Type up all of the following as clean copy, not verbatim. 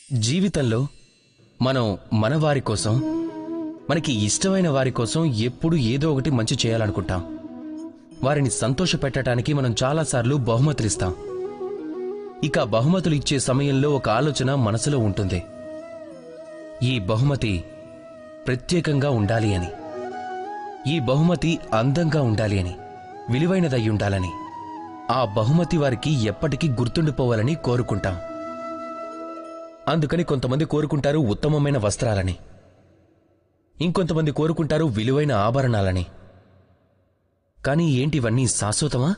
జీవితంలో మనం మన వారి కోసం, మనకి ఇష్టమైన వారి కోసం ఎప్పుడు ఏదో ఒకటి మంచి చేయాలనుకుంటాం. వారిని సంతోషపెట్టడానికి మనం చాలాసార్లు బహుమతులిస్తాం. ఇక బహుమతులు ఇచ్చే సమయంలో ఒక ఆలోచన మనసులో ఉంటుంది. ఈ బహుమతి ప్రత్యేకంగా ఉండాలి అని, ఈ బహుమతి అందంగా ఉండాలి అని, విలువైనదయ్యుండాలని, ఆ బహుమతి వారికి ఎప్పటికీ గుర్తుండిపోవాలని కోరుకుంటాం. అందుకని కొంతమంది కోరుకుంటారు ఉత్తమమైన వస్త్రాలని, ఇంకొంతమంది కోరుకుంటారు విలువైన ఆభరణాలని. కానీ ఏంటివన్నీ శాశ్వతమా?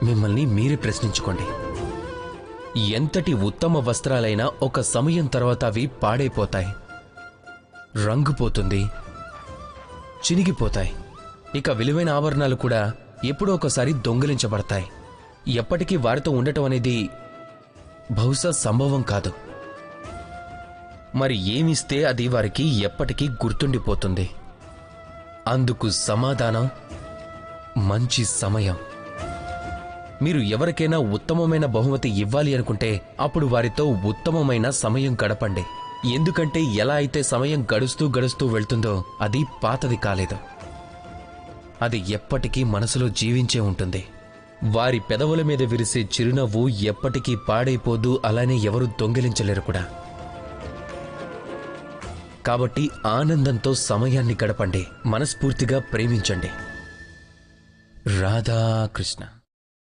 మిమ్మల్ని మీరే ప్రశ్నించుకోండి. ఎంతటి ఉత్తమ వస్త్రాలైనా ఒక సమయం తర్వాత అవి పాడైపోతాయి, రంగుపోతుంది, చినిగిపోతాయి. ఇక విలువైన ఆభరణాలు కూడా ఎప్పుడో ఒకసారి దొంగిలించబడతాయి. ఎప్పటికీ వారితో ఉండటం అనేది బహుశా సంభవం కాదు. మరి ఏమిస్తే అది వారికి ఎప్పటికీ గుర్తుండిపోతుంది? అందుకు సమాధానం మంచి సమయం. మీరు ఎవరికైనా ఉత్తమమైన బహుమతి ఇవ్వాలి అనుకుంటే అప్పుడు వారితో ఉత్తమమైన సమయం గడపండి. ఎందుకంటే ఎలా అయితే సమయం గడుస్తూ గడుస్తూ వెళ్తుందో అది పాతది కాలేదు, అది ఎప్పటికీ మనసులో జీవించే ఉంటుంది. వారి పెదవుల మీద విరిసే చిరునవ్వు ఎప్పటికీ పాడైపోదు, అలానే ఎవరూ దొంగిలించలేరు కూడా. కాబట్టి ఆనందంతో సమయాన్ని గడపండి, మనస్ఫూర్తిగా ప్రేమించండి. రాధాకృష్ణ.